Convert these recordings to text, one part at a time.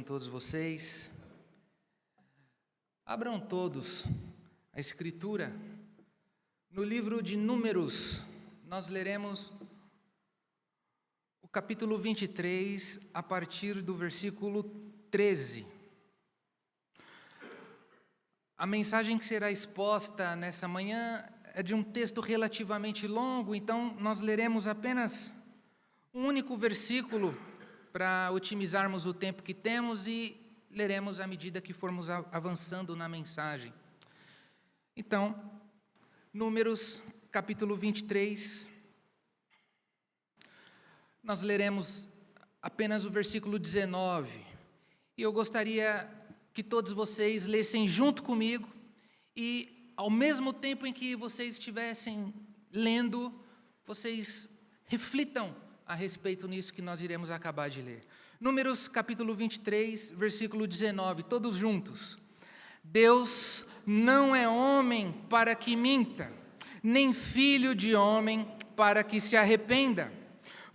todos vocês. Abram todos a Escritura. No livro de Números, nós leremos o capítulo 23, a partir do versículo 13. A mensagem que será exposta nessa manhã é de um texto relativamente longo, então nós leremos apenas um único versículo para otimizarmos o tempo que temos e leremos à medida que formos avançando na mensagem. Então, Números, capítulo 23, nós leremos apenas o versículo 19. E eu gostaria que todos vocês lessem junto comigo e, ao mesmo tempo em que vocês estivessem lendo, vocês reflitam a respeito nisso que nós iremos acabar de ler. Números, capítulo 23, versículo 19, todos juntos. Deus não é homem para que minta, nem filho de homem para que se arrependa.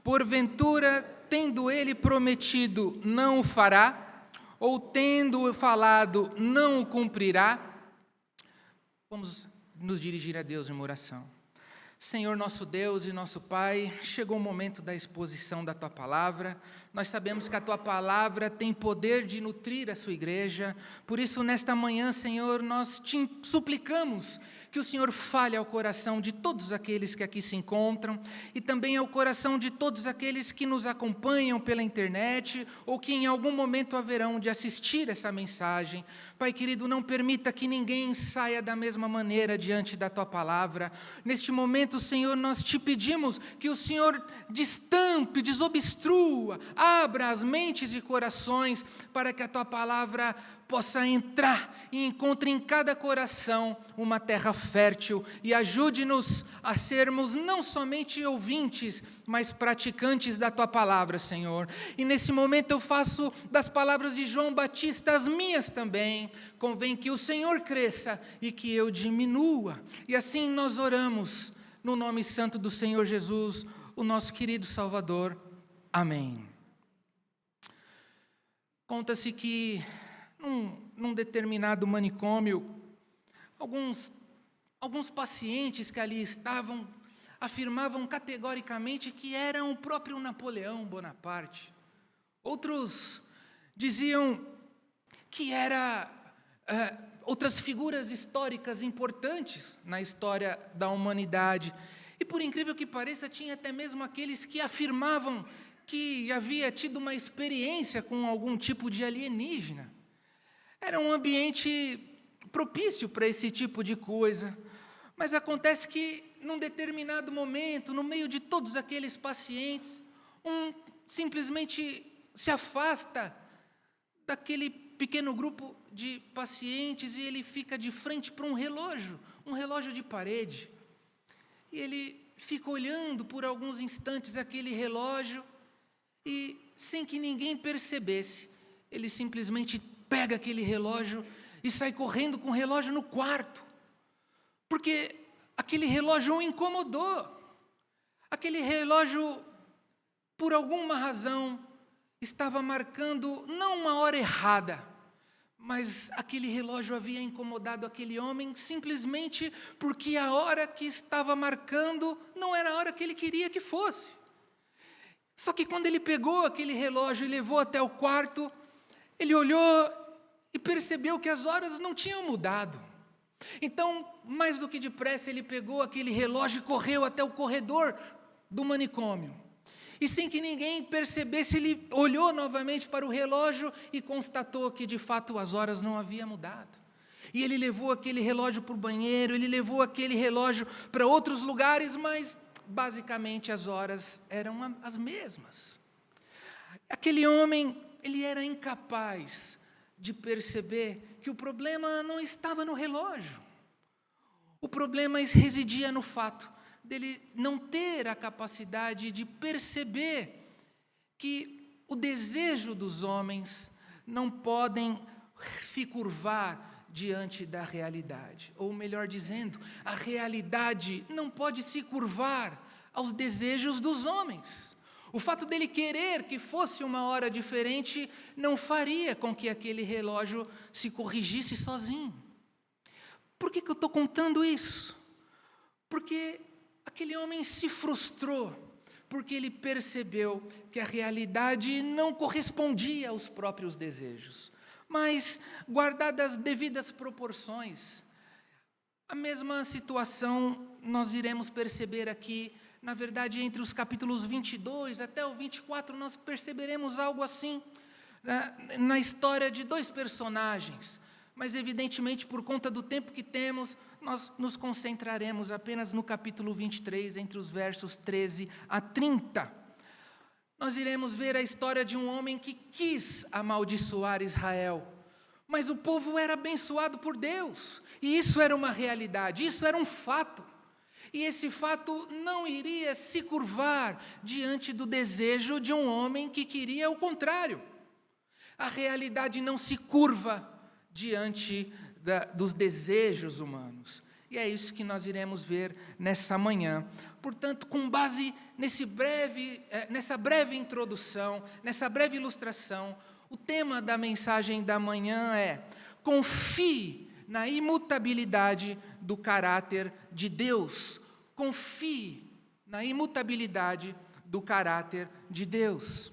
Porventura, tendo ele prometido, não o fará, ou tendo falado, não o cumprirá? Vamos nos dirigir a Deus em uma oração. Senhor nosso Deus e nosso Pai, chegou o momento da exposição da Tua Palavra. Nós sabemos que a Tua Palavra tem poder de nutrir a Sua igreja. Por isso, nesta manhã, Senhor, nós te suplicamos que o Senhor fale ao coração de todos aqueles que aqui se encontram e também ao coração de todos aqueles que nos acompanham pela internet ou que em algum momento haverão de assistir essa mensagem. Pai querido, não permita que ninguém saia da mesma maneira diante da Tua Palavra. Neste momento, Senhor, nós te pedimos que o Senhor destampe, desobstrua, abra as mentes e corações para que a Tua Palavra possa entrar e encontre em cada coração uma terra fértil e ajude-nos a sermos não somente ouvintes, mas praticantes da Tua Palavra, Senhor. E nesse momento eu faço das palavras de João Batista as minhas também. Convém que o Senhor cresça e que eu diminua. E assim nós oramos no nome santo do Senhor Jesus, o nosso querido Salvador. Amém. Conta-se que num determinado manicômio, alguns pacientes que ali estavam afirmavam categoricamente que eram o próprio Napoleão Bonaparte. Outros diziam que era outras figuras históricas importantes na história da humanidade. E por incrível que pareça, tinha até mesmo aqueles que afirmavam que havia tido uma experiência com algum tipo de alienígena. Era um ambiente propício para esse tipo de coisa, mas acontece que, num determinado momento, no meio de todos aqueles pacientes, um simplesmente se afasta daquele pequeno grupo de pacientes e ele fica de frente para um relógio de parede. E ele fica olhando por alguns instantes aquele relógio e, sem que ninguém percebesse, ele simplesmente pega aquele relógio e sai correndo com o relógio no quarto, porque aquele relógio o incomodou. Aquele relógio, por alguma razão, estava marcando não uma hora errada, mas aquele relógio havia incomodado aquele homem simplesmente porque a hora que estava marcando não era a hora que ele queria que fosse. Só que quando ele pegou aquele relógio e levou até o quarto, ele olhou e percebeu que as horas não tinham mudado. Então, mais do que depressa, ele pegou aquele relógio e correu até o corredor do manicômio. E sem que ninguém percebesse, ele olhou novamente para o relógio e constatou que, de fato, as horas não haviam mudado. E ele levou aquele relógio para o banheiro, ele levou aquele relógio para outros lugares, mas, basicamente, as horas eram as mesmas. Aquele homem, ele era incapaz de perceber que o problema não estava no relógio. O problema residia no fato dele não ter a capacidade de perceber que o desejo dos homens não podem se curvar diante da realidade. Ou melhor dizendo, a realidade não pode se curvar aos desejos dos homens. O fato dele querer que fosse uma hora diferente não faria com que aquele relógio se corrigisse sozinho. Por que eu estou contando isso? Porque aquele homem se frustrou, porque ele percebeu que a realidade não correspondia aos próprios desejos. Mas, guardadas as devidas proporções, a mesma situação nós iremos perceber aqui. Na verdade, entre os capítulos 22 até o 24, nós perceberemos algo assim, na história de dois personagens. Mas, evidentemente, por conta do tempo que temos, nós nos concentraremos apenas no capítulo 23, entre os versos 13 a 30. Nós iremos ver a história de um homem que quis amaldiçoar Israel, mas o povo era abençoado por Deus, e isso era uma realidade, isso era um fato. E esse fato não iria se curvar diante do desejo de um homem que queria o contrário. A realidade não se curva diante dos desejos humanos. E é isso que nós iremos ver nessa manhã. Portanto, com base nessa breve introdução, nessa breve ilustração, o tema da mensagem da manhã é: confie na imutabilidade do caráter de Deus. Confie na imutabilidade do caráter de Deus.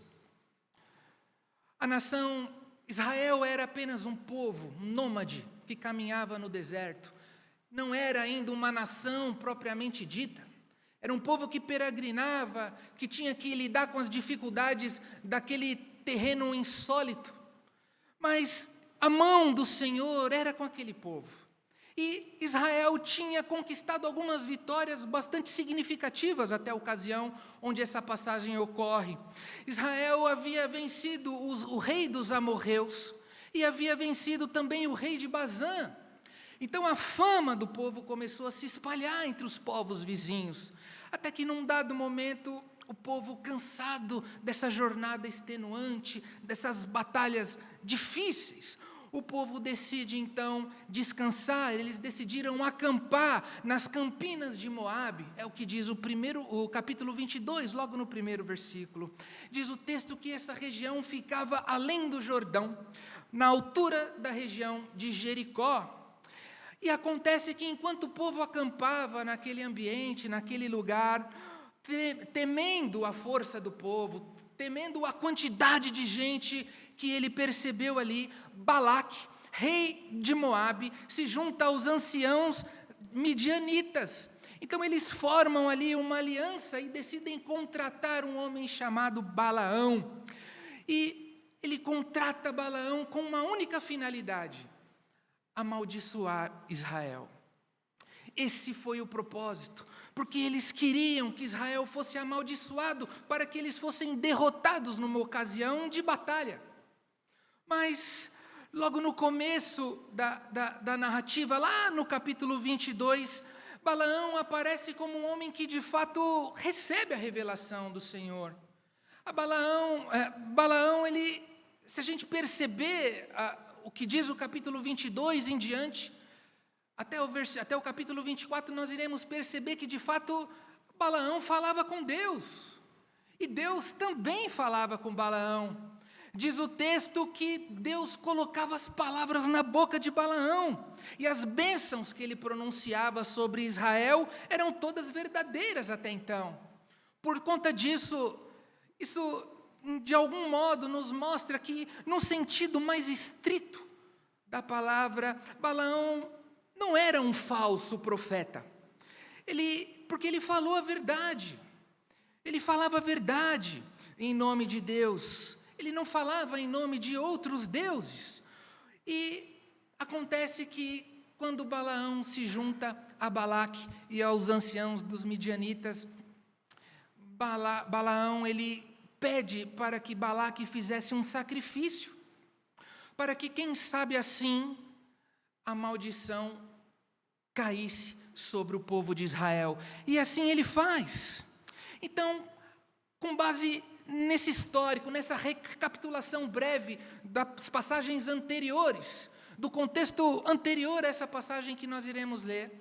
A nação Israel era apenas um povo, um nômade, que caminhava no deserto. Não era ainda uma nação propriamente dita. Era um povo que peregrinava, que tinha que lidar com as dificuldades daquele terreno insólito. Mas a mão do Senhor era com aquele povo. E Israel tinha conquistado algumas vitórias bastante significativas até a ocasião onde essa passagem ocorre. Israel havia vencido o rei dos amorreus e havia vencido também o rei de Bazã. Então a fama do povo começou a se espalhar entre os povos vizinhos, até que num dado momento o povo, cansado dessa jornada extenuante, dessas batalhas difíceis, o povo decide então descansar. Eles decidiram acampar nas campinas de Moabe. É o que diz o capítulo 22, logo no primeiro versículo. Diz o texto que essa região ficava além do Jordão, na altura da região de Jericó. E acontece que enquanto o povo acampava naquele ambiente, naquele lugar, temendo a força do povo, temendo a quantidade de gente que ele percebeu ali, Balaque, rei de Moabe, se junta aos anciãos midianitas. Então eles formam ali uma aliança e decidem contratar um homem chamado Balaão. E ele contrata Balaão com uma única finalidade: amaldiçoar Israel. Esse foi o propósito, porque eles queriam que Israel fosse amaldiçoado para que eles fossem derrotados numa ocasião de batalha. Mas, logo no começo da narrativa, lá no capítulo 22, Balaão aparece como um homem que de fato recebe a revelação do Senhor. Balaão, ele, se a gente perceber o que diz o capítulo 22 em diante, até o capítulo 24, nós iremos perceber que, de fato, Balaão falava com Deus. E Deus também falava com Balaão. Diz o texto que Deus colocava as palavras na boca de Balaão. E as bênçãos que ele pronunciava sobre Israel eram todas verdadeiras até então. Por conta disso, isso, de algum modo, nos mostra que, no sentido mais estrito da palavra, Balaão não era um falso profeta, porque ele falou a verdade, ele falava a verdade em nome de Deus, ele não falava em nome de outros deuses. E acontece que, quando Balaão se junta a Balaque e aos anciãos dos midianitas, Balaão ele pede para que Balaque fizesse um sacrifício, para que, quem sabe assim, a maldição caísse sobre o povo de Israel. E assim ele faz. Então, com base nesse histórico, nessa recapitulação breve das passagens anteriores, do contexto anterior a essa passagem que nós iremos ler,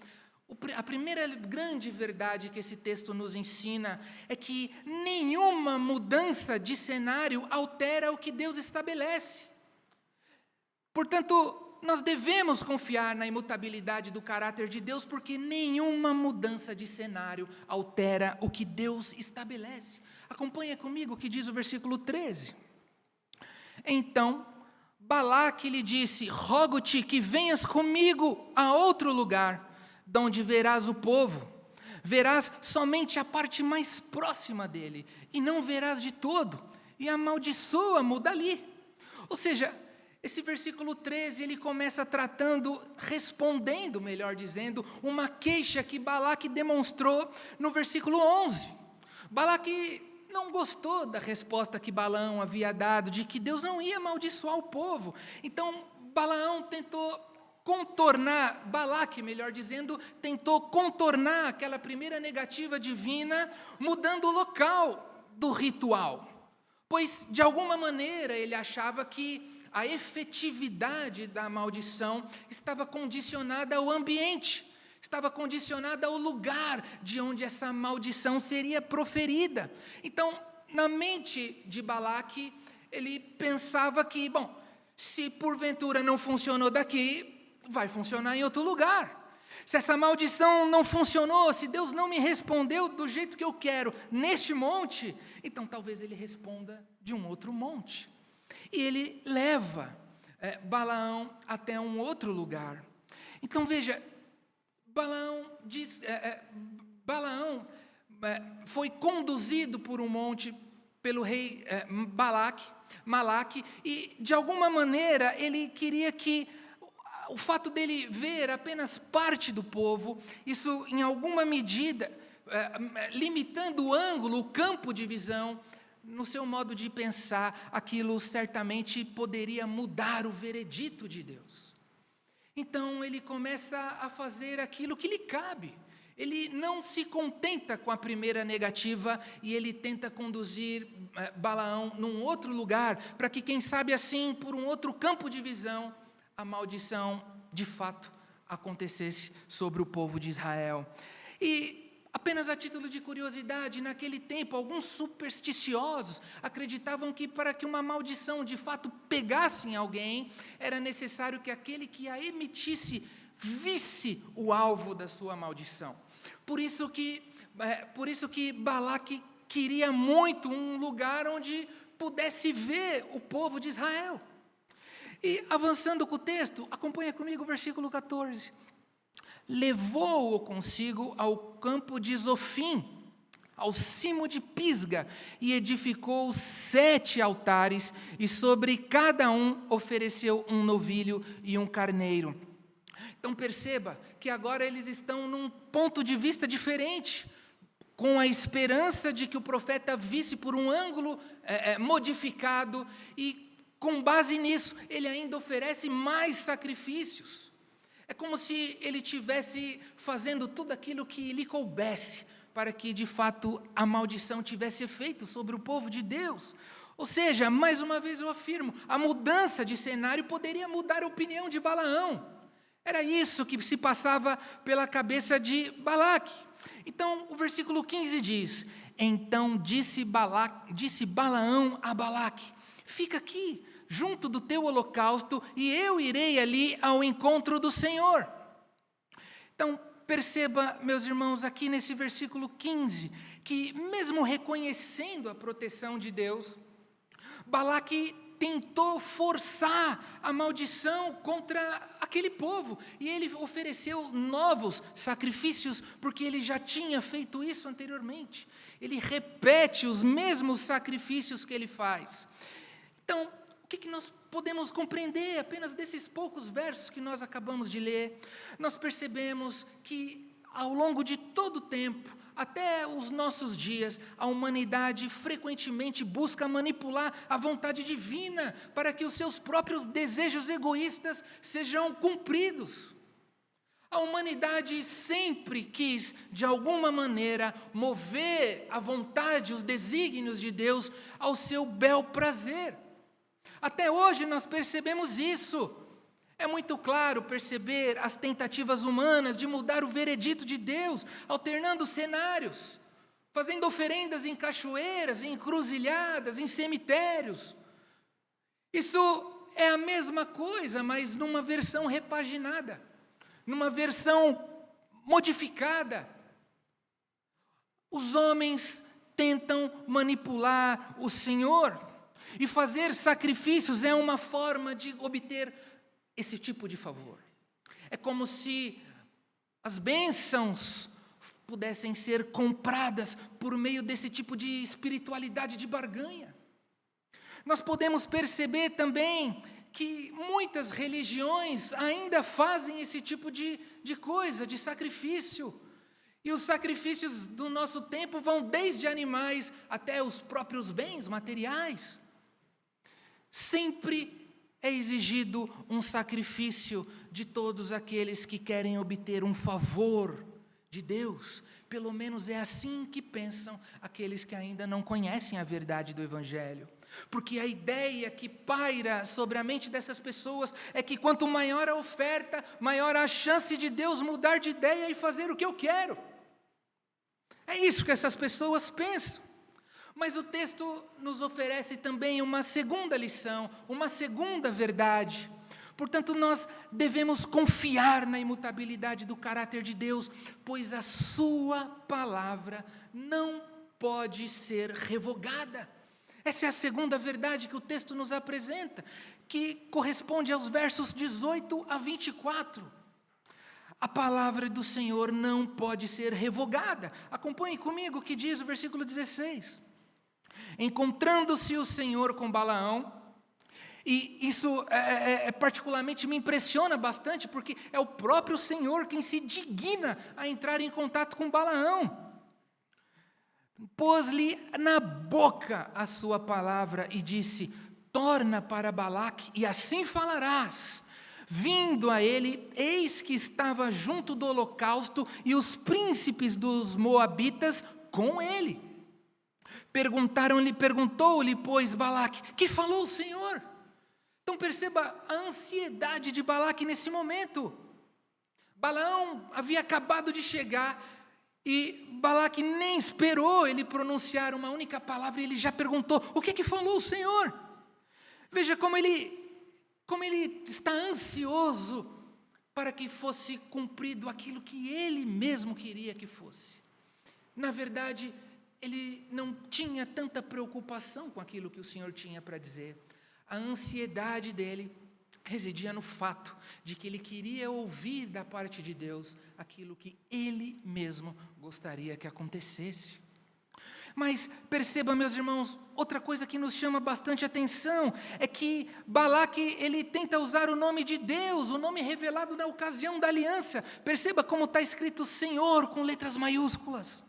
A primeira grande verdade que esse texto nos ensina é que nenhuma mudança de cenário altera o que Deus estabelece. Portanto, nós devemos confiar na imutabilidade do caráter de Deus, porque nenhuma mudança de cenário altera o que Deus estabelece. Acompanha comigo o que diz o versículo 13. Então, Balaque lhe disse: rogo-te que venhas comigo a outro lugar, de onde verás o povo. Verás somente a parte mais próxima dele, e não verás de todo, e amaldiçoa-mo dali. Ou seja, esse versículo 13, ele começa respondendo, melhor dizendo, uma queixa que Balaque demonstrou no versículo 11. Balaque não gostou da resposta que Balaão havia dado, de que Deus não ia amaldiçoar o povo. Então, Balaque, melhor dizendo, tentou contornar aquela primeira negativa divina, mudando o local do ritual. Pois, de alguma maneira, ele achava que a efetividade da maldição estava condicionada ao ambiente, estava condicionada ao lugar de onde essa maldição seria proferida. Então, na mente de Balaque, ele pensava que, se porventura não funcionou daqui, vai funcionar em outro lugar. Se essa maldição não funcionou, se Deus não me respondeu do jeito que eu quero neste monte, então talvez ele responda de um outro monte. E ele leva Balaão até um outro lugar. Então veja, Balaão foi conduzido por um monte pelo rei Balaque, e de alguma maneira ele queria que o fato dele ver apenas parte do povo, isso em alguma medida, limitando o ângulo, o campo de visão, no seu modo de pensar, aquilo certamente poderia mudar o veredito de Deus. Então ele começa a fazer aquilo que lhe cabe. Ele não se contenta com a primeira negativa e ele tenta conduzir Balaão num outro lugar, para que, quem sabe assim, por um outro campo de visão, a maldição de fato acontecesse sobre o povo de Israel. E apenas a título de curiosidade, naquele tempo, alguns supersticiosos acreditavam que para que uma maldição de fato pegasse em alguém, era necessário que aquele que a emitisse visse o alvo da sua maldição. Por isso que Balaque queria muito um lugar onde pudesse ver o povo de Israel. E avançando com o texto, acompanha comigo o versículo 14. Levou-o consigo ao campo de Zofim, ao cimo de Pisga, e edificou 7 altares, e sobre cada um ofereceu um novilho e um carneiro. Então perceba que agora eles estão num ponto de vista diferente, com a esperança de que o profeta visse por um ângulo modificado, e com base nisso ele ainda oferece mais sacrifícios. É como se ele estivesse fazendo tudo aquilo que lhe coubesse, para que, de fato, a maldição tivesse efeito sobre o povo de Deus. Ou seja, mais uma vez eu afirmo, a mudança de cenário poderia mudar a opinião de Balaão. Era isso que se passava pela cabeça de Balaque. Então, o versículo 15 diz: então disse Balaão a Balaque: fica aqui, junto do teu holocausto, e eu irei ali ao encontro do Senhor. Então, perceba, meus irmãos, aqui nesse versículo 15, que mesmo reconhecendo a proteção de Deus, Balaque tentou forçar a maldição contra aquele povo, e ele ofereceu novos sacrifícios, porque ele já tinha feito isso anteriormente. Ele repete os mesmos sacrifícios que ele faz. Então, o que nós podemos compreender apenas desses poucos versos que nós acabamos de ler? Nós percebemos que, ao longo de todo o tempo, até os nossos dias, a humanidade frequentemente busca manipular a vontade divina para que os seus próprios desejos egoístas sejam cumpridos. A humanidade sempre quis, de alguma maneira, mover a vontade, os desígnios de Deus ao seu bel prazer. Até hoje nós percebemos isso. É muito claro perceber as tentativas humanas de mudar o veredito de Deus, alternando cenários, fazendo oferendas em cachoeiras, em encruzilhadas, em cemitérios. Isso é a mesma coisa, mas numa versão repaginada, numa versão modificada. Os homens tentam manipular o Senhor, e fazer sacrifícios é uma forma de obter esse tipo de favor. É como se as bênçãos pudessem ser compradas por meio desse tipo de espiritualidade de barganha. Nós podemos perceber também que muitas religiões ainda fazem esse tipo de coisa, de sacrifício. E os sacrifícios do nosso tempo vão desde animais até os próprios bens materiais. Sempre é exigido um sacrifício de todos aqueles que querem obter um favor de Deus. Pelo menos é assim que pensam aqueles que ainda não conhecem a verdade do Evangelho. Porque a ideia que paira sobre a mente dessas pessoas é que quanto maior a oferta, maior a chance de Deus mudar de ideia e fazer o que eu quero. É isso que essas pessoas pensam. Mas o texto nos oferece também uma segunda lição, uma segunda verdade. Portanto, nós devemos confiar na imutabilidade do caráter de Deus, pois a sua palavra não pode ser revogada. Essa é a segunda verdade que o texto nos apresenta, que corresponde aos versos 18 a 24. A palavra do Senhor não pode ser revogada. Acompanhe comigo o que diz o versículo 16. Encontrando-se o Senhor com Balaão, e isso particularmente me impressiona bastante, porque é o próprio Senhor quem se digna a entrar em contato com Balaão. Pôs-lhe na boca a sua palavra e disse: torna para Balaque, e assim falarás. Vindo a ele, eis que estava junto do holocausto, e os príncipes dos moabitas com ele. Perguntou-lhe, pois, Balaque: que falou o Senhor? Então perceba a ansiedade de Balaque nesse momento. Balaão havia acabado de chegar, e Balaque nem esperou ele pronunciar uma única palavra, e ele já perguntou: o que falou o Senhor? Veja como ele está ansioso para que fosse cumprido aquilo que ele mesmo queria que fosse. Na verdade, ele não tinha tanta preocupação com aquilo que o Senhor tinha para dizer. A ansiedade dele residia no fato de que ele queria ouvir da parte de Deus aquilo que ele mesmo gostaria que acontecesse. Mas perceba, meus irmãos, outra coisa que nos chama bastante atenção é que Balaque, ele tenta usar o nome de Deus, o nome revelado na ocasião da aliança. Perceba como está escrito Senhor com letras maiúsculas.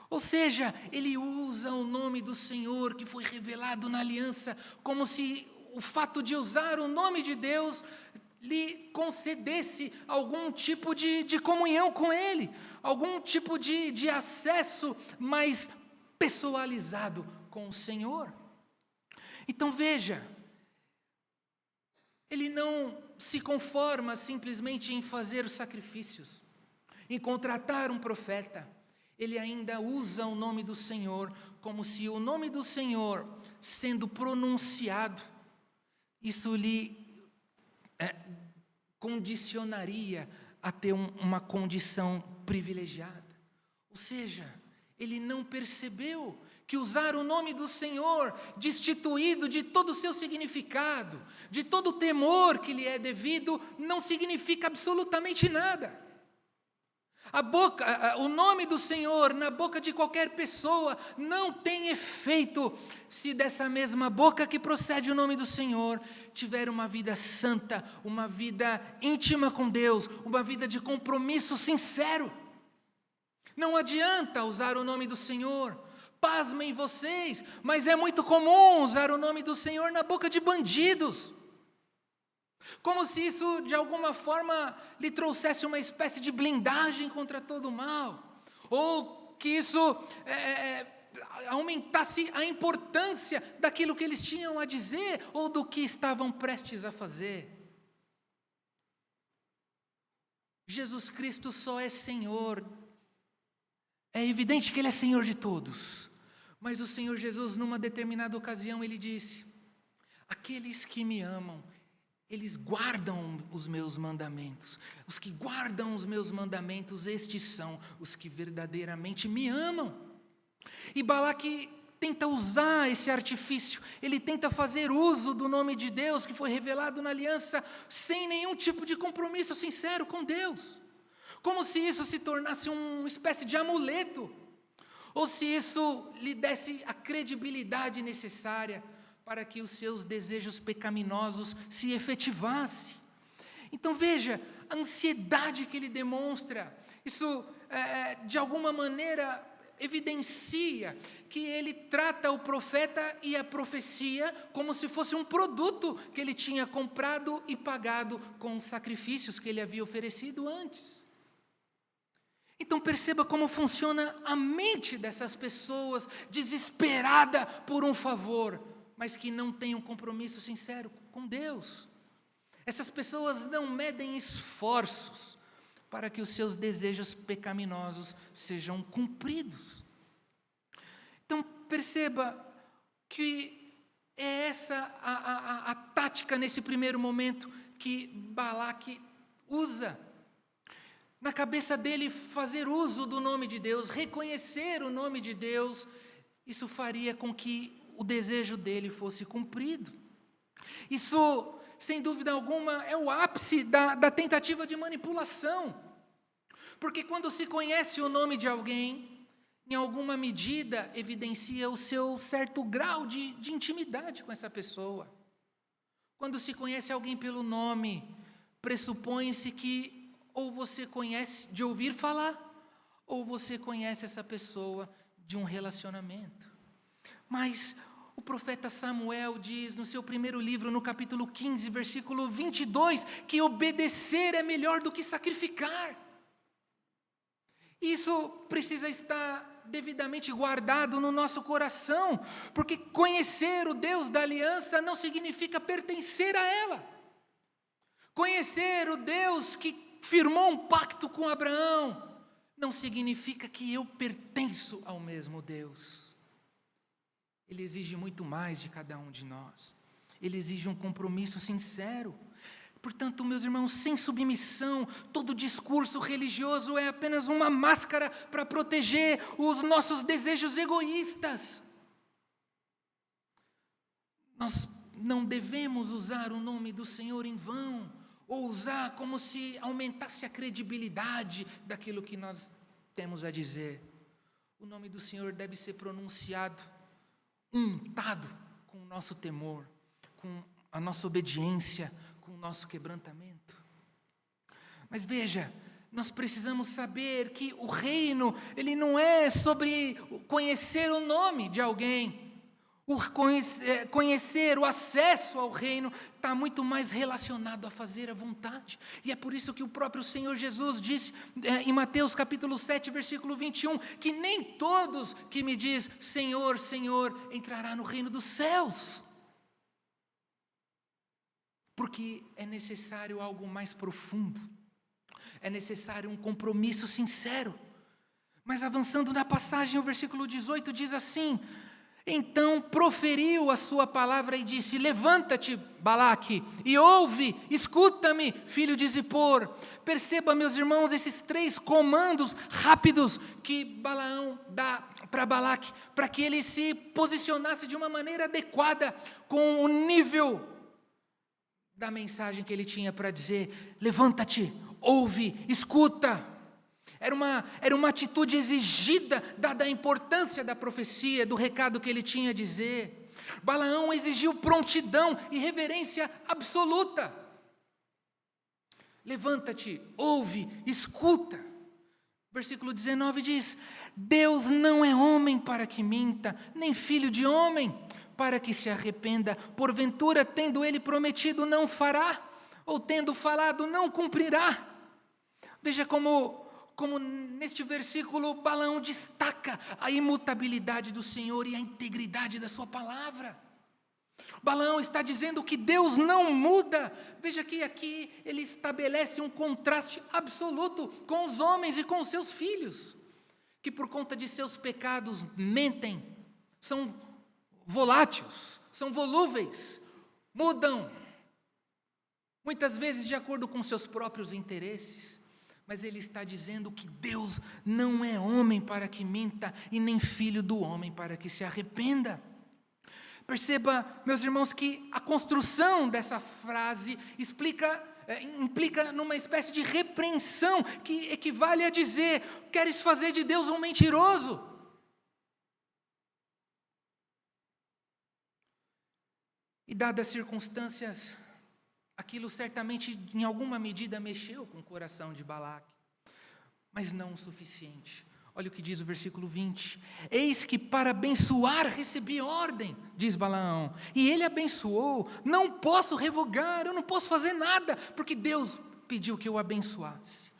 Ou seja, ele usa o nome do Senhor que foi revelado na aliança, como se o fato de usar o nome de Deus lhe concedesse algum tipo de comunhão com Ele, algum tipo de acesso mais pessoalizado com o Senhor. Então veja, ele não se conforma simplesmente em fazer os sacrifícios, em contratar um profeta. Ele ainda usa o nome do Senhor, como se o nome do Senhor, sendo pronunciado, isso lhe condicionaria a ter uma condição privilegiada. Ou seja, ele não percebeu que usar o nome do Senhor, destituído de todo o seu significado, de todo o temor que lhe é devido, não significa absolutamente nada. O nome do Senhor na boca de qualquer pessoa não tem efeito se dessa mesma boca que procede o nome do Senhor tiver uma vida santa, uma vida íntima com Deus, uma vida de compromisso sincero. Não adianta usar o nome do Senhor, pasmem vocês, mas é muito comum usar o nome do Senhor na boca de bandidos. Como se isso de alguma forma lhe trouxesse uma espécie de blindagem contra todo o mal, ou que isso aumentasse a importância daquilo que eles tinham a dizer, ou do que estavam prestes a fazer. Jesus Cristo só é Senhor. É evidente que Ele é Senhor de todos. Mas o Senhor Jesus, numa determinada ocasião, Ele disse: aqueles que me amam, eles guardam os meus mandamentos. Os que guardam os meus mandamentos, estes são os que verdadeiramente me amam. E Balaque tenta usar esse artifício, ele tenta fazer uso do nome de Deus que foi revelado na aliança, sem nenhum tipo de compromisso sincero com Deus. Como se isso se tornasse uma espécie de amuleto, ou se isso lhe desse a credibilidade necessária para que os seus desejos pecaminosos se efetivassem. Então veja, a ansiedade que ele demonstra, isso de alguma maneira evidencia que ele trata o profeta e a profecia como se fosse um produto que ele tinha comprado e pagado com os sacrifícios que ele havia oferecido antes. Então perceba como funciona a mente dessas pessoas desesperada por um favor, mas que não tem um compromisso sincero com Deus. Essas pessoas não medem esforços para que os seus desejos pecaminosos sejam cumpridos. Então perceba que é essa a tática nesse primeiro momento que Balaque usa. Na cabeça dele, fazer uso do nome de Deus, reconhecer o nome de Deus, isso faria com que o desejo dele fosse cumprido. Isso, sem dúvida alguma, é o ápice da tentativa de manipulação. Porque quando se conhece o nome de alguém, em alguma medida evidencia o seu certo grau de intimidade com essa pessoa. Quando se conhece alguém pelo nome, pressupõe-se que ou você conhece de ouvir falar, ou você conhece essa pessoa de um relacionamento. Mas o profeta Samuel diz no seu primeiro livro, no capítulo 15, versículo 22, que obedecer é melhor do que sacrificar. Isso precisa estar devidamente guardado no nosso coração, porque conhecer o Deus da aliança não significa pertencer a ela. Conhecer o Deus que firmou um pacto com Abraão não significa que eu pertenço ao mesmo Deus. Ele exige muito mais de cada um de nós. Ele exige um compromisso sincero. Portanto, meus irmãos, sem submissão, todo discurso religioso é apenas uma máscara para proteger os nossos desejos egoístas. Nós não devemos usar o nome do Senhor em vão, ou usar como se aumentasse a credibilidade daquilo que nós temos a dizer. O nome do Senhor deve ser pronunciado, untado com o nosso temor, com a nossa obediência, com o nosso quebrantamento. Mas veja, nós precisamos saber que o reino, ele não é sobre conhecer o nome de alguém. O conhecer, o acesso ao reino está muito mais relacionado a fazer a vontade. E é por isso que o próprio Senhor Jesus disse em Mateus capítulo 7, versículo 21, que nem todos que me diz Senhor, Senhor, entrará no reino dos céus. Porque é necessário algo mais profundo. É necessário um compromisso sincero. Mas avançando na passagem, o versículo 18 diz assim: então proferiu a sua palavra e disse: levanta-te, Balaque, e ouve, escuta-me, filho de Zippor. Perceba, meus irmãos, esses 3 comandos rápidos que Balaão dá para Balaque, para que ele se posicionasse de uma maneira adequada com o nível da mensagem que ele tinha para dizer. Levanta-te, ouve, escuta. Era uma atitude exigida, dada a importância da profecia, do recado que ele tinha a dizer. Balaão exigiu prontidão e reverência absoluta. Levanta-te, ouve, escuta. Versículo 19 diz: Deus não é homem para que minta, nem filho de homem para que se arrependa. Porventura, tendo ele prometido, não fará, ou tendo falado, não cumprirá. Veja como neste versículo Balaão destaca a imutabilidade do Senhor e a integridade da sua palavra. Balaão está dizendo que Deus não muda. Veja que aqui ele estabelece um contraste absoluto com os homens e com os seus filhos, que por conta de seus pecados mentem, são voláteis, são volúveis, mudam, muitas vezes de acordo com seus próprios interesses. Mas ele está dizendo que Deus não é homem para que minta, e nem filho do homem para que se arrependa. Perceba, meus irmãos, que a construção dessa frase implica numa espécie de repreensão, que equivale a dizer: queres fazer de Deus um mentiroso? E dadas as circunstâncias, aquilo certamente em alguma medida mexeu com o coração de Balaque, mas não o suficiente. Olha o que diz o versículo 20: eis que para abençoar recebi ordem, diz Balaão, e ele abençoou, não posso revogar, eu não posso fazer nada, porque Deus pediu que eu abençoasse.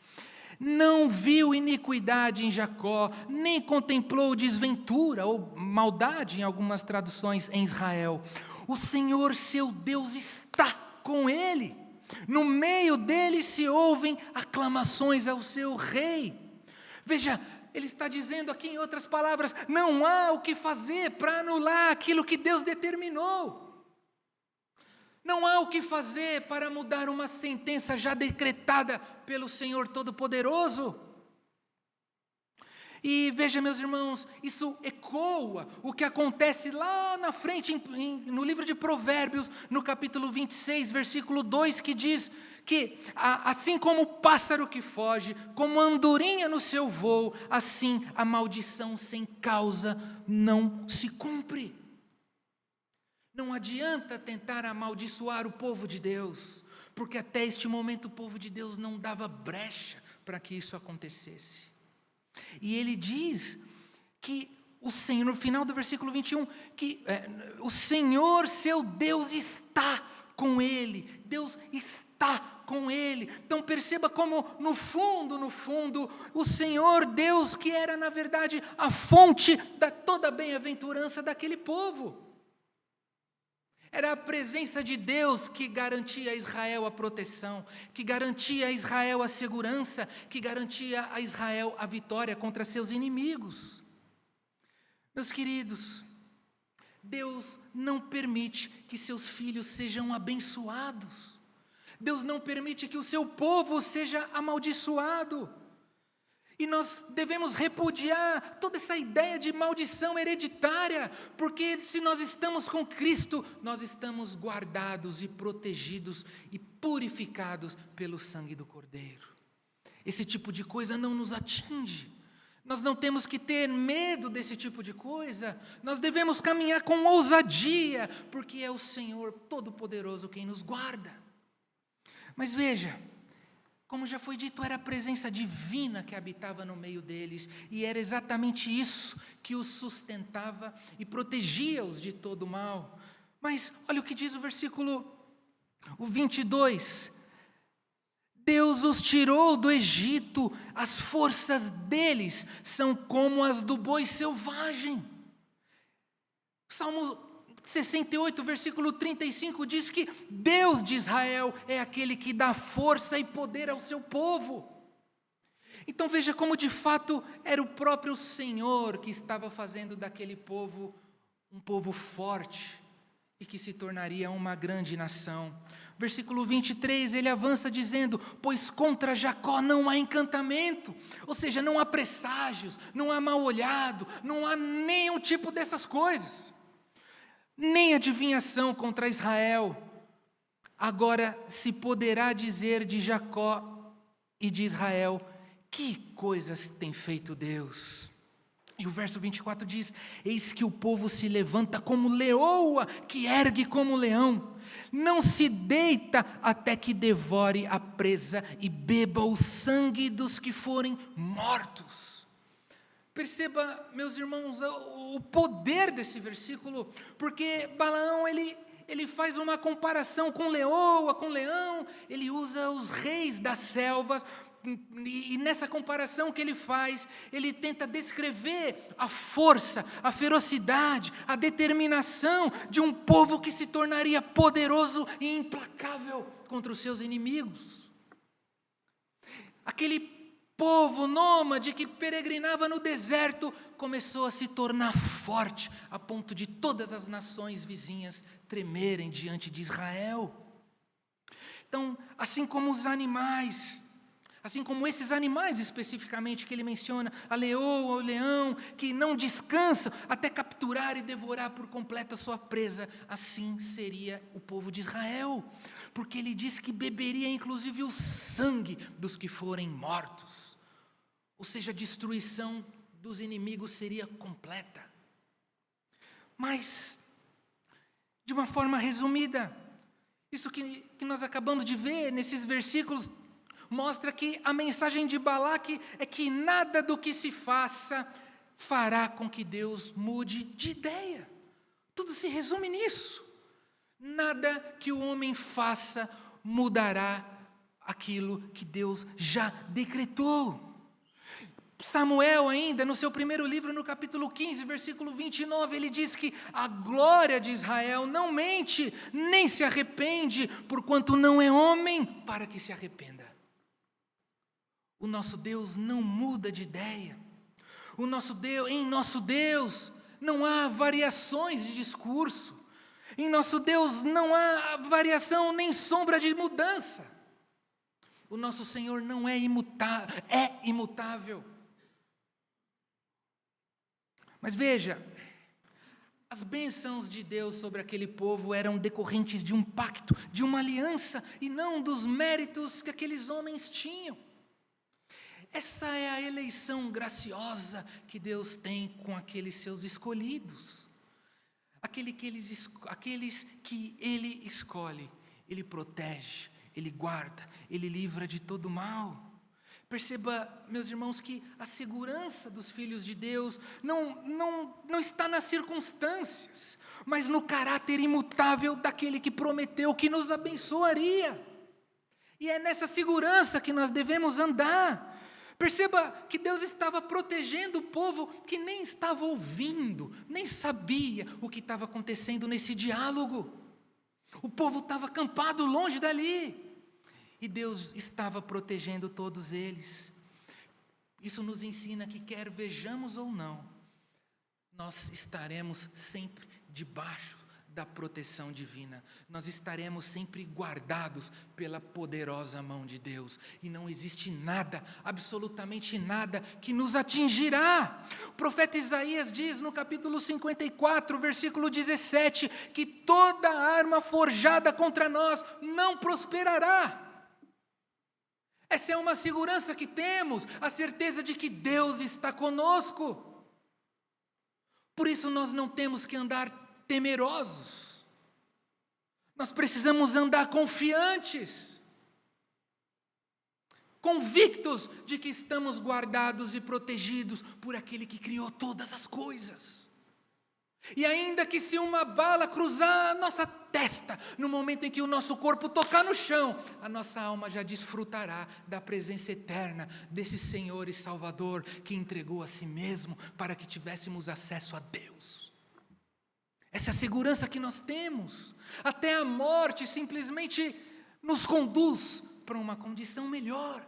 Não viu iniquidade em Jacó, nem contemplou desventura ou maldade em algumas traduções em Israel. O Senhor seu Deus está com ele, no meio dele se ouvem aclamações ao seu rei. Veja, ele está dizendo aqui em outras palavras, não há o que fazer para anular aquilo que Deus determinou. Não há o que fazer para mudar uma sentença já decretada pelo Senhor Todo-Poderoso. E veja, meus irmãos, isso ecoa o que acontece lá na frente, no livro de Provérbios, no capítulo 26, versículo 2, que diz que assim como o pássaro que foge, como a andorinha no seu voo, assim a maldição sem causa não se cumpre. Não adianta tentar amaldiçoar o povo de Deus, porque até este momento o povo de Deus não dava brecha para que isso acontecesse. E ele diz que o Senhor, no final do versículo 21, que o Senhor seu Deus está com ele, Deus está com ele. Então perceba como no fundo, o Senhor Deus, que era na verdade a fonte da toda a bem-aventurança daquele povo. Era a presença de Deus que garantia a Israel a proteção, que garantia a Israel a segurança, que garantia a Israel a vitória contra seus inimigos. Meus queridos, Deus não permite que seus filhos sejam abençoados. Deus não permite que o seu povo seja amaldiçoado. E nós devemos repudiar toda essa ideia de maldição hereditária, porque se nós estamos com Cristo, nós estamos guardados e protegidos e purificados pelo sangue do Cordeiro. Esse tipo de coisa não nos atinge. Nós não temos que ter medo desse tipo de coisa. Nós devemos caminhar com ousadia, porque é o Senhor Todo-Poderoso quem nos guarda. Mas veja, como já foi dito, era a presença divina que habitava no meio deles, e era exatamente isso que os sustentava e protegia-os de todo o mal. Mas olha o que diz o versículo 22. Deus os tirou do Egito, as forças deles são como as do boi selvagem. Salmo 68, versículo 35 diz que Deus de Israel é aquele que dá força e poder ao seu povo. Então veja como de fato era o próprio Senhor que estava fazendo daquele povo um povo forte e que se tornaria uma grande nação. Versículo 23, ele avança dizendo: pois contra Jacó não há encantamento, ou seja, não há presságios, não há mal-olhado, não há nenhum tipo dessas coisas. Nem adivinhação contra Israel. Agora se poderá dizer de Jacó e de Israel: que coisas tem feito Deus? E o verso 24 diz: eis que o povo se levanta como leoa, que ergue como leão, não se deita até que devore a presa e beba o sangue dos que forem mortos. Perceba, meus irmãos, o poder desse versículo, porque Balaão, ele ele faz uma comparação com leoa, com leão, ele usa os reis das selvas, e nessa comparação que ele faz, ele tenta descrever a força, a ferocidade, a determinação de um povo que se tornaria poderoso e implacável contra os seus inimigos. Aquele povo nômade que peregrinava no deserto começou a se tornar forte, a ponto de todas as nações vizinhas tremerem diante de Israel. Então, assim como os animais, assim como esses animais especificamente que ele menciona, a leoa, o leão, que não descansam até capturar e devorar por completo a sua presa, assim seria o povo de Israel, porque ele diz que beberia inclusive o sangue dos que forem mortos, ou seja, a destruição dos inimigos seria completa. Mas, de uma forma resumida, isso que nós acabamos de ver nesses versículos, mostra que a mensagem de Balaque é que nada do que se faça fará com que Deus mude de ideia. Tudo se resume nisso. Nada que o homem faça mudará aquilo que Deus já decretou. Samuel ainda, no seu primeiro livro, no capítulo 15, versículo 29, ele diz que a glória de Israel não mente, nem se arrepende, porquanto não é homem para que se arrependa. O nosso Deus não muda de ideia. Em nosso Deus não há variações de discurso. Em nosso Deus não há variação nem sombra de mudança. O nosso Senhor não é imutável. Mas veja, as bênçãos de Deus sobre aquele povo eram decorrentes de um pacto, de uma aliança, e não dos méritos que aqueles homens tinham. Essa é a eleição graciosa que Deus tem com aqueles seus escolhidos. Aqueles que Ele escolhe, Ele protege, Ele guarda, Ele livra de todo mal. Perceba, meus irmãos, que a segurança dos filhos de Deus não está nas circunstâncias, mas no caráter imutável daquele que prometeu que nos abençoaria. E é nessa segurança que nós devemos andar. Perceba que Deus estava protegendo o povo que nem estava ouvindo, nem sabia o que estava acontecendo nesse diálogo. O povo estava acampado longe dali. E Deus estava protegendo todos eles. Isso nos ensina que quer vejamos ou não, nós estaremos sempre debaixo da proteção divina. Nós estaremos sempre guardados pela poderosa mão de Deus. E não existe nada, absolutamente nada, que nos atingirá. O profeta Isaías diz no capítulo 54, versículo 17, que toda arma forjada contra nós não prosperará. Essa é uma segurança que temos, a certeza de que Deus está conosco. Por isso nós não temos que andar temerosos. Nós precisamos andar confiantes, convictos de que estamos guardados e protegidos por aquele que criou todas as coisas. E ainda que se uma bala cruzar a nossa testa, no momento em que o nosso corpo tocar no chão, a nossa alma já desfrutará da presença eterna desse Senhor e Salvador que entregou a si mesmo para que tivéssemos acesso a Deus. Essa é a segurança que nós temos. Até a morte simplesmente nos conduz para uma condição melhor.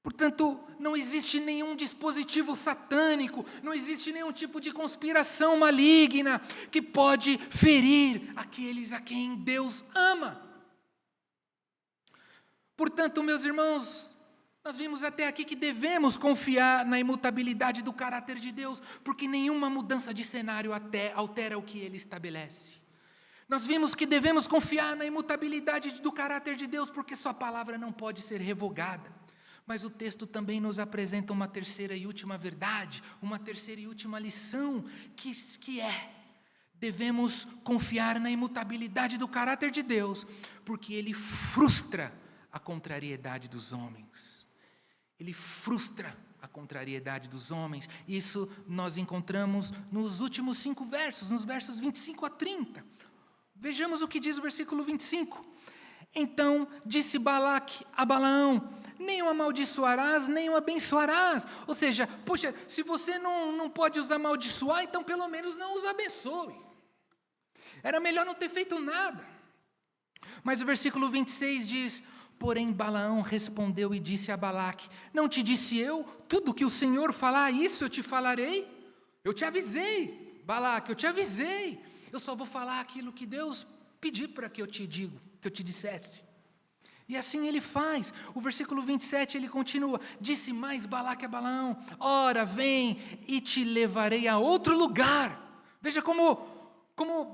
Portanto, não existe nenhum dispositivo satânico, não existe nenhum tipo de conspiração maligna que pode ferir aqueles a quem Deus ama. Portanto, meus irmãos, nós vimos até aqui que devemos confiar na imutabilidade do caráter de Deus, porque nenhuma mudança de cenário altera o que Ele estabelece. Nós vimos que devemos confiar na imutabilidade do caráter de Deus, porque Sua palavra não pode ser revogada. Mas o texto também nos apresenta uma terceira e última verdade, uma terceira e última lição, que devemos confiar na imutabilidade do caráter de Deus, porque Ele frustra a contrariedade dos homens. Ele frustra a contrariedade dos homens. Isso nós encontramos nos últimos 5 versos, nos versos 25 a 30. Vejamos o que diz o versículo 25. Então disse Balaque a Balaão: nem o amaldiçoarás, nem o abençoarás. Ou seja, puxa, se você não pode os amaldiçoar, então pelo menos não os abençoe. Era melhor não ter feito nada. Mas o versículo 26 diz: porém Balaão respondeu e disse a Balaque: não te disse eu, tudo que o Senhor falar, isso eu te falarei? Eu te avisei, Balaque, eu te avisei. Eu só vou falar aquilo que Deus pedir para que eu te digo, que eu te dissesse. E assim ele faz. O versículo 27 ele continua: disse mais Balaque a Balaão: ora, vem e te levarei a outro lugar. Veja como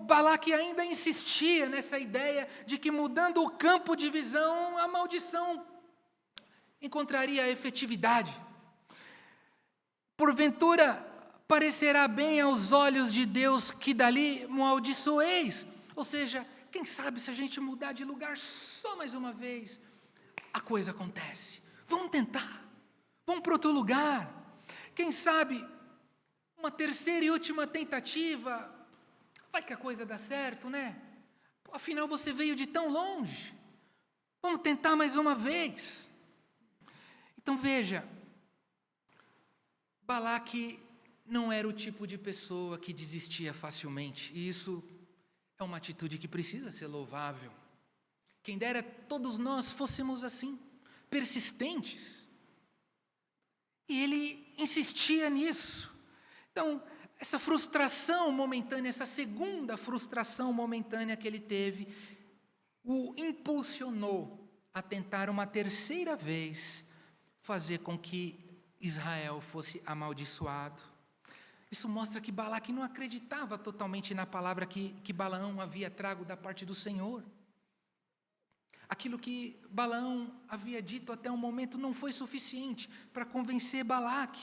Balaque ainda insistia nessa ideia de que mudando o campo de visão, a maldição encontraria efetividade. Porventura, parecerá bem aos olhos de Deus que dali amaldiçoeis. Ou seja, quem sabe se a gente mudar de lugar só mais uma vez, a coisa acontece. Vamos tentar, vamos para outro lugar. Quem sabe, uma terceira e última tentativa, vai que a coisa dá certo, né? Afinal, você veio de tão longe. Vamos tentar mais uma vez. Então veja, Balaque não era o tipo de pessoa que desistia facilmente. E isso é uma atitude que precisa ser louvável. Quem dera todos nós fôssemos assim, persistentes. E ele insistia nisso. Então, essa frustração momentânea, essa segunda frustração momentânea que ele teve, o impulsionou a tentar uma terceira vez fazer com que Israel fosse amaldiçoado. Isso mostra que Balaque não acreditava totalmente na palavra que Balaão havia trago da parte do Senhor. Aquilo que Balaão havia dito até o momento não foi suficiente para convencer Balaque.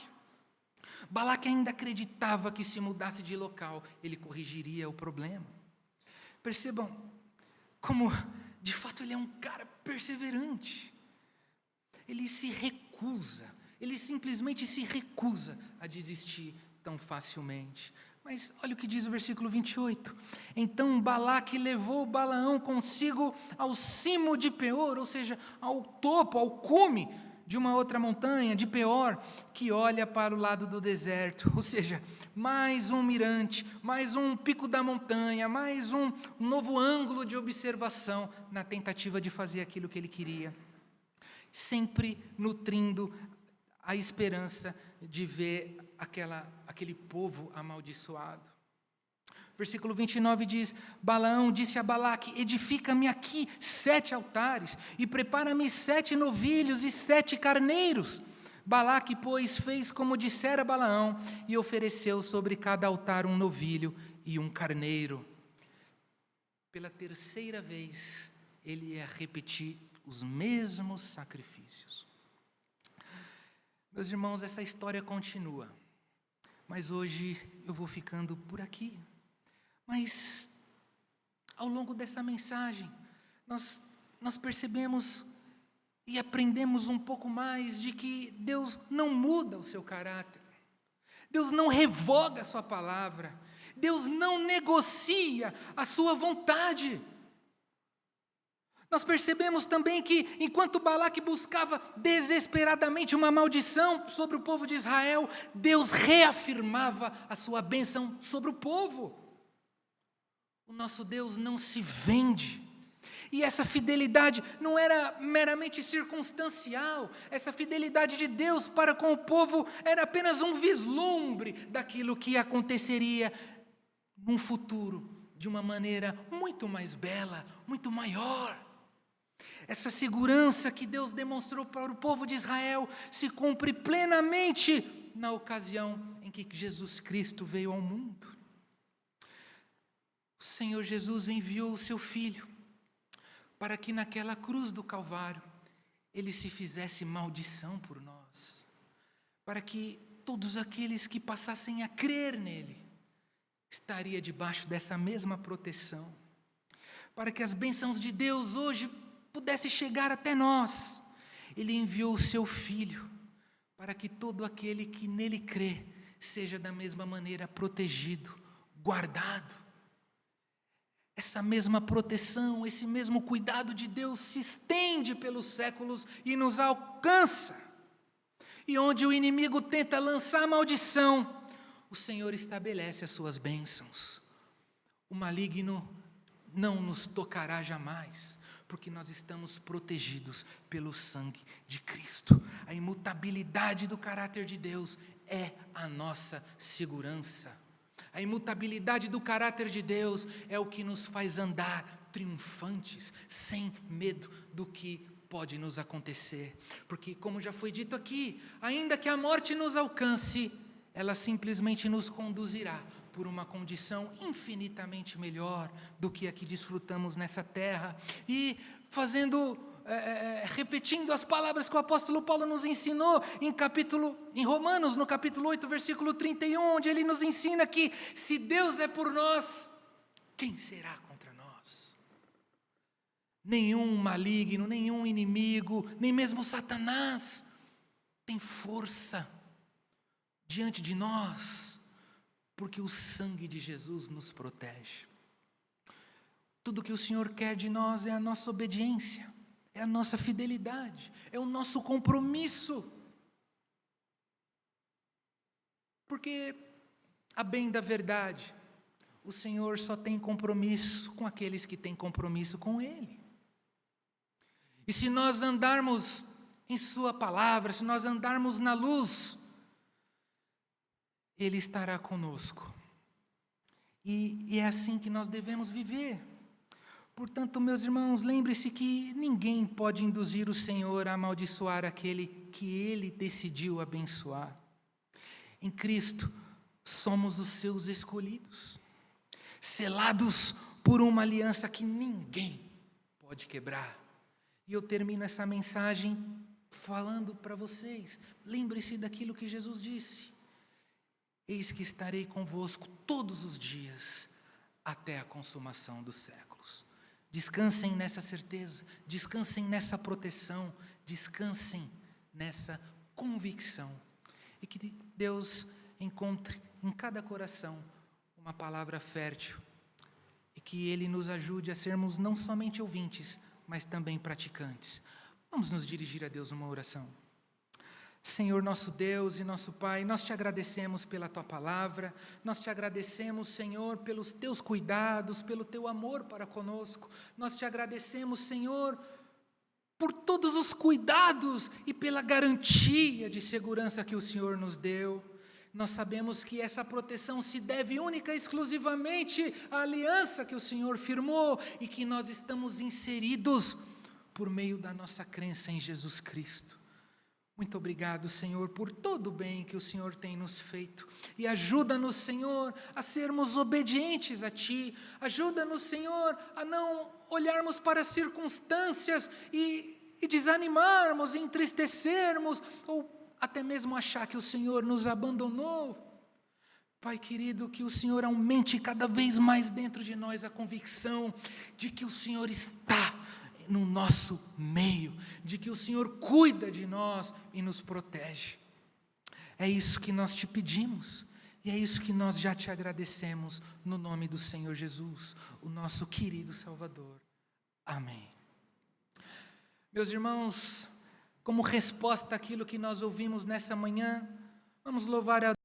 Balaque ainda acreditava que se mudasse de local, ele corrigiria o problema. Percebam como, de fato, ele é um cara perseverante. Ele simplesmente se recusa a desistir tão facilmente. Mas olha o que diz o versículo 28. Então Balaque levou Balaão consigo ao cimo de Peor, ou seja, ao topo, ao cume de uma outra montanha, de Peor, que olha para o lado do deserto. Ou seja, mais um mirante, mais um pico da montanha, mais um novo ângulo de observação na tentativa de fazer aquilo que ele queria. Sempre nutrindo a esperança de ver aquele povo amaldiçoado. Versículo 29 diz: Balaão disse a Balaque: edifica-me aqui 7 altares, e prepara-me 7 novilhos e 7 carneiros. Balaque, pois, fez como dissera Balaão, e ofereceu sobre cada altar um novilho e um carneiro. Pela terceira vez, ele ia repetir os mesmos sacrifícios. Meus irmãos, essa história continua, mas hoje eu vou ficando por aqui. Mas, ao longo dessa mensagem, nós percebemos e aprendemos um pouco mais de que Deus não muda o seu caráter, Deus não revoga a sua palavra, Deus não negocia a sua vontade. Nós percebemos também que, enquanto Balaque buscava desesperadamente uma maldição sobre o povo de Israel, Deus reafirmava a sua bênção sobre o povo. O nosso Deus não se vende. E essa fidelidade não era meramente circunstancial. Essa fidelidade de Deus para com o povo era apenas um vislumbre daquilo que aconteceria num futuro, de uma maneira muito mais bela, muito maior. Essa segurança que Deus demonstrou para o povo de Israel se cumpre plenamente na ocasião em que Jesus Cristo veio ao mundo. O Senhor Jesus enviou o seu Filho para que naquela cruz do Calvário Ele se fizesse maldição por nós, para que todos aqueles que passassem a crer nele estaria debaixo dessa mesma proteção, para que as bênçãos de Deus hoje pudessem chegar até nós. Ele enviou o seu Filho para que todo aquele que nele crê seja da mesma maneira protegido, guardado. Essa mesma proteção, esse mesmo cuidado de Deus se estende pelos séculos e nos alcança. E onde o inimigo tenta lançar maldição, o Senhor estabelece as suas bênçãos. O maligno não nos tocará jamais, porque nós estamos protegidos pelo sangue de Cristo. A imutabilidade do caráter de Deus é a nossa segurança. A imutabilidade do caráter de Deus é o que nos faz andar triunfantes, sem medo do que pode nos acontecer. Porque, como já foi dito aqui, ainda que a morte nos alcance, ela simplesmente nos conduzirá por uma condição infinitamente melhor do que a que desfrutamos nessa terra. E repetindo as palavras que o apóstolo Paulo nos ensinou em Romanos, no capítulo 8, versículo 31, onde ele nos ensina que se Deus é por nós, quem será contra nós? Nenhum maligno, nenhum inimigo, nem mesmo Satanás tem força diante de nós, porque o sangue de Jesus nos protege. Tudo que o Senhor quer de nós é a nossa obediência, é a nossa fidelidade, é o nosso compromisso. Porque, a bem da verdade, o Senhor só tem compromisso com aqueles que têm compromisso com Ele. E se nós andarmos em Sua palavra, se nós andarmos na luz, Ele estará conosco. E é assim que nós devemos viver. Portanto, meus irmãos, lembre-se que ninguém pode induzir o Senhor a amaldiçoar aquele que Ele decidiu abençoar. Em Cristo, somos os seus escolhidos, selados por uma aliança que ninguém pode quebrar. E eu termino essa mensagem falando para vocês, lembre-se daquilo que Jesus disse: eis que estarei convosco todos os dias, até a consumação dos séculos. Descansem nessa certeza, descansem nessa proteção, descansem nessa convicção. E que Deus encontre em cada coração uma palavra fértil. E que Ele nos ajude a sermos não somente ouvintes, mas também praticantes. Vamos nos dirigir a Deus numa oração. Senhor nosso Deus e nosso Pai, nós te agradecemos pela Tua palavra, nós te agradecemos, Senhor, pelos Teus cuidados, pelo Teu amor para conosco, nós te agradecemos, Senhor, por todos os cuidados e pela garantia de segurança que o Senhor nos deu. Nós sabemos que essa proteção se deve única e exclusivamente à aliança que o Senhor firmou e que nós estamos inseridos por meio da nossa crença em Jesus Cristo. Muito obrigado, Senhor, por todo o bem que o Senhor tem nos feito. E ajuda-nos, Senhor, a sermos obedientes a Ti. Ajuda-nos, Senhor, a não olharmos para as circunstâncias e desanimarmos, e entristecermos, ou até mesmo achar que o Senhor nos abandonou. Pai querido, que o Senhor aumente cada vez mais dentro de nós a convicção de que o Senhor está no nosso meio, de que o Senhor cuida de nós e nos protege. É isso que nós te pedimos, e é isso que nós já te agradecemos, no nome do Senhor Jesus, o nosso querido Salvador. Amém. Meus irmãos, como resposta àquilo que nós ouvimos nessa manhã, vamos louvar a